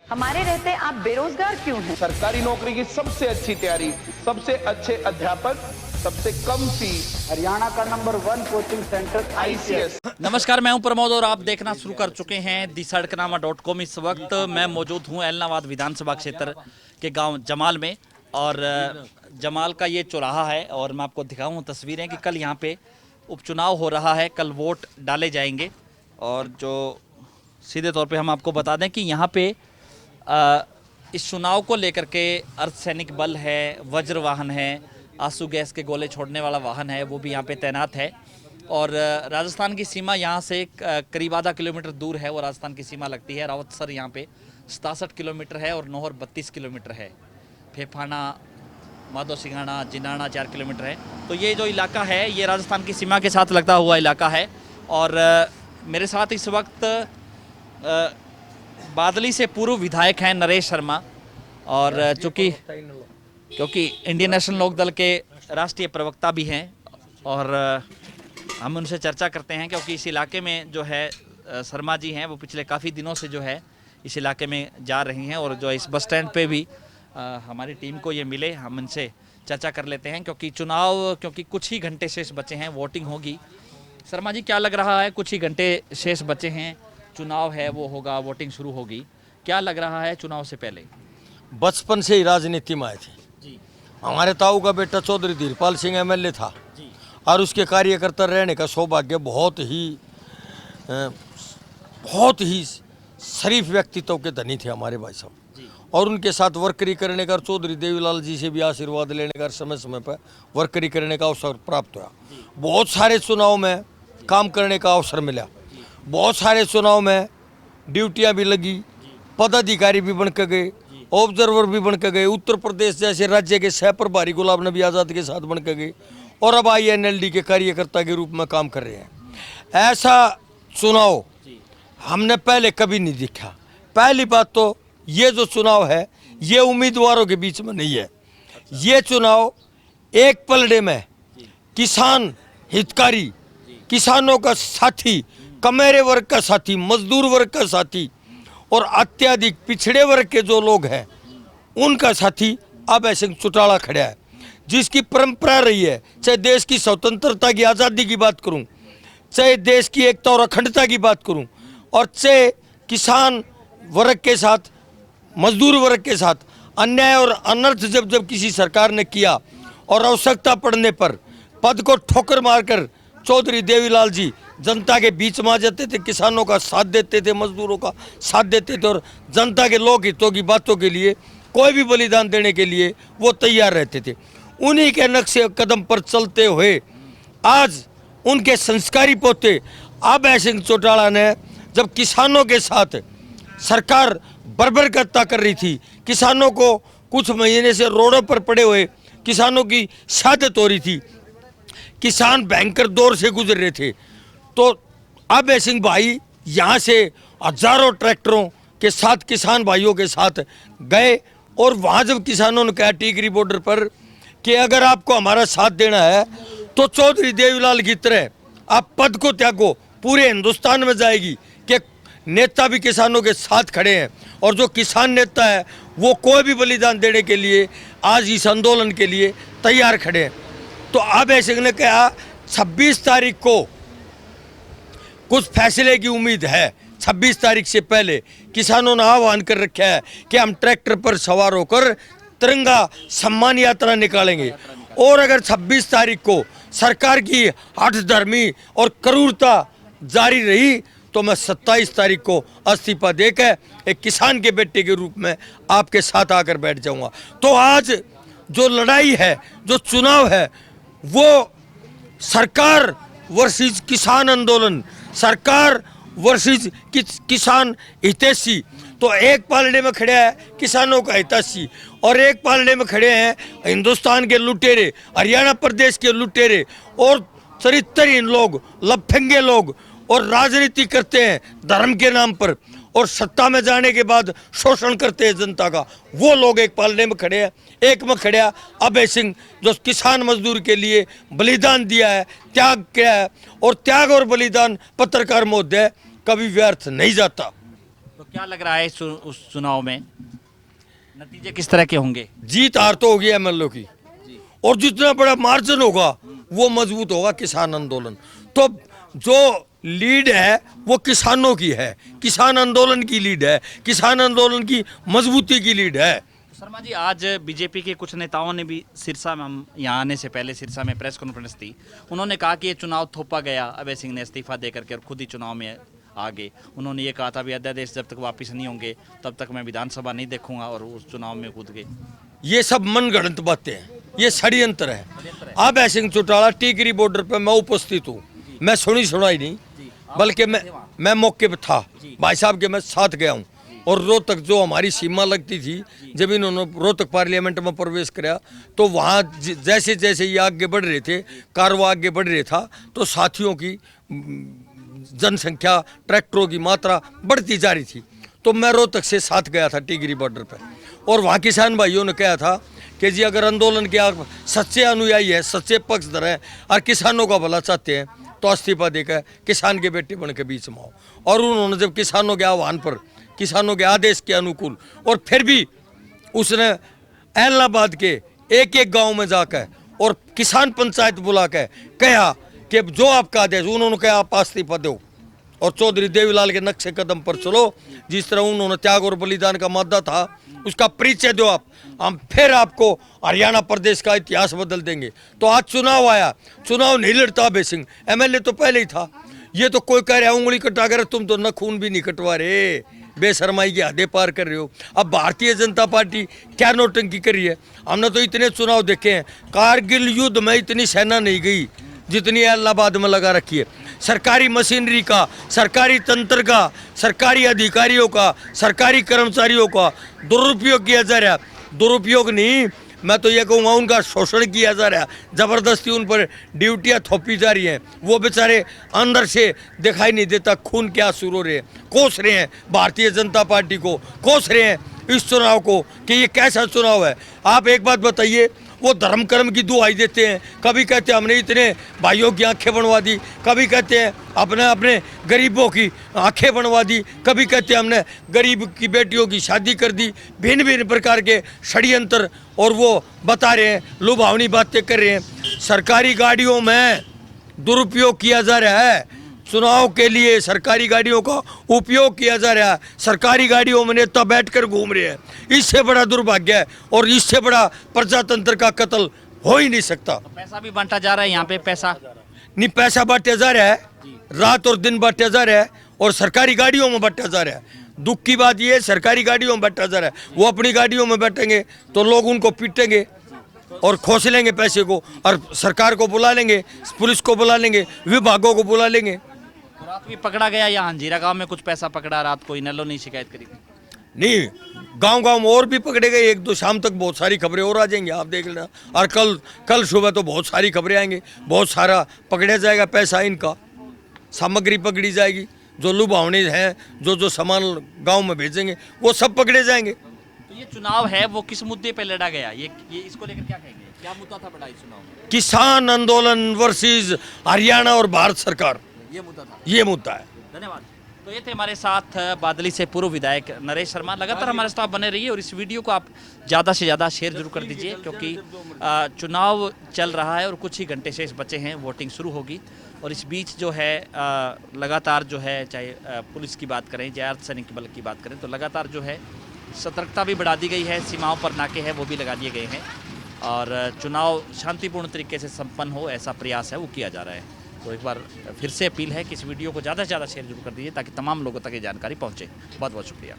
हमारे रहते आप बेरोजगार क्यों हैं? सरकारी नौकरी की सबसे अच्छी तैयारी, सबसे अच्छे अध्यापक, सबसे कम फीस, हरियाणा का नंबर 1 कोचिंग सेंटर ICS। नमस्कार, मैं हूं प्रमोद और आप देखना शुरू कर चुके हैं दिसड़कनामा.com। इस वक्त मैं मौजूद हूं एलनाबाद विधानसभा क्षेत्र के गांव जमाल में और जमाल का ये चौराहा है और मैं आपको दिखाऊं तस्वीरें कि कल यहां पे उपचुनाव हो रहा है, कल वोट डाले जाएंगे। और जो सीधे तौर पे हम आपको बता दें कि यहाँ पे इस चुनाव को लेकर के अर्धसैनिक बल है, वज्र वाहन है, आंसू गैस के गोले छोड़ने वाला वाहन है, वो भी यहाँ पे तैनात है। और राजस्थान की सीमा यहाँ से करीब आधा किलोमीटर दूर है, वो राजस्थान की सीमा लगती है। रावतसर यहाँ पे 67 किलोमीटर है और नौहर 32 किलोमीटर है। फेफाना, माधो सिंघाना, जिनाना 4 किलोमीटर है। तो ये जो इलाका है ये राजस्थान की सीमा के साथ लगता हुआ इलाका है। और मेरे साथ इस वक्त बादली से पूर्व विधायक हैं नरेश शर्मा, और क्योंकि इंडियन नेशनल लोक दल के राष्ट्रीय प्रवक्ता भी हैं और हम उनसे चर्चा करते हैं क्योंकि इस इलाके में जो है शर्मा जी हैं वो पिछले काफ़ी दिनों से जो है इस इलाके में जा रही हैं और जो इस बस स्टैंड पे भी हमारी टीम को ये मिले, हम उनसे चर्चा कर लेते हैं क्योंकि कुछ ही घंटे शेष बचे हैं, वोटिंग होगी। शर्मा जी, क्या लग रहा है? कुछ ही घंटे शेष बचे हैं, चुनाव है वो होगा, वोटिंग शुरू होगी, क्या लग रहा है चुनाव से पहले? बचपन से ही राजनीति में आए थे जी। हमारे ताऊ का बेटा चौधरी धीरपाल सिंह MLA था जी। और उसके कार्यकर्ता रहने का सौभाग्य बहुत ही शरीफ व्यक्तित्व के धनी थे हमारे भाई साहब। और उनके साथ वर्करी करने का, चौधरी देवीलाल जी से भी आशीर्वाद लेने का, समय समय पर वर्करी करने का अवसर प्राप्त हुआ। बहुत सारे चुनाव में काम करने का अवसर मिला, बहुत सारे चुनाव में ड्यूटियां भी लगी, पदाधिकारी भी बन के गए, ऑब्जर्वर भी बन के गए, उत्तर प्रदेश जैसे राज्य के सह प्रभारी गुलाम नबी आज़ाद के साथ बन के गए और अब INLD के कार्यकर्ता के रूप में काम कर रहे हैं। ऐसा चुनाव हमने पहले कभी नहीं देखा। पहली बात तो ये जो चुनाव है ये उम्मीदवारों के बीच में नहीं है। ये चुनाव एक पलड़े में किसान हितकारी, किसानों का साथी, कमेरे वर्ग का साथी, मजदूर वर्ग का साथी और अत्यधिक पिछड़े वर्ग के जो लोग हैं उनका साथी अभय सिंह चौटाला खड़ा है, जिसकी परंपरा रही है। चाहे देश की स्वतंत्रता की आज़ादी की बात करूं, चाहे देश की एकता और अखंडता की बात करूं, और चाहे किसान वर्ग के साथ, मजदूर वर्ग के साथ अन्याय और अनर्थ जब किसी सरकार ने किया और आवश्यकता पड़ने पर पद को ठोकर मारकर चौधरी देवीलाल जी जनता के बीच में आ जाते थे, किसानों का साथ देते थे, मजदूरों का साथ देते थे और जनता के लोक हितों की बातों के लिए कोई भी बलिदान देने के लिए वो तैयार रहते थे। उन्हीं के नक्शे कदम पर चलते हुए आज उनके संस्कारी पोते अभय सिंह चौटाला ने, जब किसानों के साथ सरकार बर्बरकता कर रही थी, किसानों को कुछ महीने से रोडों पर पड़े हुए किसानों की शहादत हो रही थी, किसान भयंकर दौर से गुजर रहे थे, तो अभय सिंह भाई यहाँ से हजारों ट्रैक्टरों के साथ किसान भाइयों के साथ गए और वहाँ जब किसानों ने कहा टीकरी बॉर्डर पर कि अगर आपको हमारा साथ देना है तो चौधरी देवीलाल की तरह आप पद को त्यागो, पूरे हिंदुस्तान में जाएगी कि नेता भी किसानों के साथ खड़े हैं और जो किसान नेता है वो कोई भी बलिदान देने के लिए आज इस आंदोलन के लिए तैयार खड़े हैं। तो अभय सिंह ने कहा 26 तारीख को कुछ फैसले की उम्मीद है। 26 तारीख से पहले किसानों ने आह्वान कर रखा है कि हम ट्रैक्टर पर सवार होकर तिरंगा सम्मान यात्रा निकालेंगे और अगर 26 तारीख को सरकार की हठधर्मी और क्रूरता जारी रही तो मैं 27 तारीख को इस्तीफा देकर एक किसान के बेटे के रूप में आपके साथ आकर बैठ जाऊंगा। तो आज जो लड़ाई है, जो चुनाव है, वो सरकार वर्सेस किसान आंदोलन, सरकार वर्सेस किसान हितैषी। तो एक पालने में खड़े हैं किसानों का हितैषी और एक पालने में खड़े हैं हिंदुस्तान के लुटेरे, हरियाणा प्रदेश के लुटेरे और चरित्रहीन लोग, लफंगे लोग और राजनीति करते हैं धर्म के नाम पर और सत्ता में जाने के बाद शोषण करते हैं जनता का। वो लोग एक पालने में खड़े हैं। एक में खड़े हैं अभय सिंह जो किसान मजदूर के लिए बलिदान दिया है, त्याग किया है और त्याग और बलिदान पत्रकार महोदय कभी व्यर्थ नहीं जाता। तो क्या लग रहा है उस चुनाव में नतीजे किस तरह के होंगे? जीत हार तो होगी एमएलए की, और जितना बड़ा मार्जिन होगा वो मजबूत होगा किसान आंदोलन। तो जो लीड है वो किसानों की है, किसान आंदोलन की लीड है, किसान आंदोलन की मजबूती की लीड है। शर्मा जी, आज बीजेपी के कुछ नेताओं ने भी सिरसा में, हम यहाँ आने से पहले सिरसा में प्रेस कॉन्फ्रेंस थी, उन्होंने कहा कि ये चुनाव थोपा गया, अभय सिंह ने इस्तीफा दे करके और खुद ही चुनाव में आ गए। उन्होंने ये कहा था भी अध्यादेश जब तक वापस नहीं होंगे तब तक मैं विधानसभा नहीं देखूंगा, और उस चुनाव में कूद गए। ये सब मनगढ़ंत बातें हैं, ये षड्यंत्र है। अभय सिंह चौटाला टिकरी बॉर्डर पे मैं उपस्थित हूँ, मैं सुनाई नहीं, बल्कि मैं मौके पे था, भाई साहब के मैं साथ गया हूँ। और रोहतक जो हमारी सीमा लगती थी, जब इन्होंने रोहतक पार्लियामेंट में प्रवेश किया तो वहाँ जैसे जैसे ये आगे बढ़ रहे थे, कारवा आगे बढ़ रहे था, तो साथियों की जनसंख्या, ट्रैक्टरों की मात्रा बढ़ती जा रही थी। तो मैं रोहतक से साथ गया था टिकरी बॉर्डर पर, और वहाँ किसान भाइयों ने कहा था कि जी अगर आंदोलन के आप सच्चे अनुयायी है, सच्चे पक्षधर हैं और किसानों का भला चाहते हैं तो इस्तीफा देकर किसान के बेटे बन के बीच में आओ। और उन्होंने जब किसानों के आह्वान पर, किसानों के आदेश के अनुकूल, और फिर भी उसने एलनाबाद के एक एक गांव में जाकर और किसान पंचायत बुला कर कहा कि जो आपका आदेश, उन्होंने कहा आप इस्तीफा दो और चौधरी देवीलाल के नक्शे कदम पर चलो, जिस तरह उन्होंने त्याग और बलिदान का मादा था उसका परिचय दो आप, हम फिर आपको हरियाणा प्रदेश का इतिहास बदल देंगे। तो आज चुनाव आया, चुनाव नहीं लड़ता अभय सिंह, एमएलए तो पहले ही था। ये तो कोई कह रहा है उंगली कटा कर, तुम तो नखून भी नहीं कटवा रहे, बेशरमाई की हदें पार कर रहे हो। अब भारतीय जनता पार्टी क्या नौटंकी कर रही है? हमने तो इतने चुनाव देखे हैं, कारगिल युद्ध में इतनी सेना नहीं गई जितनी इलाहाबाद में लगा रखी है। सरकारी मशीनरी का, सरकारी तंत्र का, सरकारी अधिकारियों का, सरकारी कर्मचारियों का दुरुपयोग किया जा रहा है। दुरुपयोग नहीं, मैं तो ये कहूँगा उनका शोषण किया जा रहा है, ज़बरदस्ती उन पर ड्यूटियाँ थोपी जा रही हैं। वो बेचारे अंदर से दिखाई नहीं देता खून क्या शुरू हो रहे हैं, कोस रहे हैं भारतीय जनता पार्टी को, कोस रहे हैं इस चुनाव को कि ये कैसा चुनाव है। आप एक बात बताइए, वो धर्म कर्म की दुहाई देते हैं, कभी कहते हैं हमने इतने भाइयों की आंखें बनवा दी, कभी कहते हैं अपने गरीबों की आंखें बनवा दी, कभी कहते हैं हमने गरीब की बेटियों की शादी कर दी। भिन्न भिन्न प्रकार के षड्यंत्र और वो बता रहे हैं, लुभावनी बातें कर रहे हैं। सरकारी गाड़ियों में दुरुपयोग किया जा रहा है, चुनाव के लिए सरकारी गाड़ियों का उपयोग किया जा रहा है, सरकारी गाड़ियों में नेता बैठकर घूम रहे हैं। इससे बड़ा दुर्भाग्य है और इससे बड़ा प्रजातंत्र का कत्ल हो ही नहीं सकता। तो पैसा भी बांटा जा रहा है यहाँ पे, पैसा नहीं, पैसा बांटा जा रहा है, रात और दिन बांटा जा रहा है, और सरकारी गाड़ियों में बांटा जा रहा है। दुख की बात यह है, सरकारी गाड़ियों में बांटा जा रहा है। वो अपनी गाड़ियों में बैठेंगे तो लोग उनको पीटेंगे और खोस लेंगे पैसे को, और सरकार को बुला लेंगे, पुलिस को बुला लेंगे, विभागों को बुला लेंगे। रात भी पकड़ा गया, यहाँ हंजीरा गांव में कुछ पैसा पकड़ा रात को, इनेलो ने शिकायत करी थी। नहीं, गांव में और भी पकड़े गए, एक दो शाम तक बहुत सारी खबरें और आ जाएंगी, आप देख लेना। और कल सुबह तो बहुत सारी खबरें आएंगी, बहुत सारा पकड़ा जाएगा पैसा, इनका सामग्री पकड़ी जाएगी, जो लुभावने हैं, जो सामान गांव में भेजेंगे वो सब पकड़े जाएंगे। तो ये चुनाव है वो किस मुद्दे पे लड़ा गया, ये इसको लेकर क्या कहेंगे, क्या मुद्दा था बड़ा इस चुनाव में? किसान आंदोलन वर्सेस हरियाणा और भारत सरकार, ये मुद्दा था, ये मुद्दा है। धन्यवाद। तो ये थे हमारे साथ बादली से पूर्व विधायक नरेश शर्मा। लगातार हमारे साथ बने रहिए और इस वीडियो को आप ज़्यादा से ज़्यादा शेयर जरूर कर दीजिए, क्योंकि चुनाव चल रहा है और कुछ ही घंटे शेष बचे हैं, वोटिंग शुरू होगी। और इस बीच जो है लगातार जो है, चाहे पुलिस की बात करें, चाहे अर्धसैनिक बल की बात करें, तो लगातार जो है सतर्कता भी बढ़ा दी गई है, सीमाओं पर नाके हैं वो भी लगा दिए गए हैं, और चुनाव शांतिपूर्ण तरीके से संपन्न हो ऐसा प्रयास है वो किया जा रहा है। तो एक बार फिर से अपील है कि इस वीडियो को ज़्यादा से ज़्यादा शेयर जरूर कर दीजिए ताकि तमाम लोगों तक ये जानकारी पहुँचे। बहुत बहुत शुक्रिया।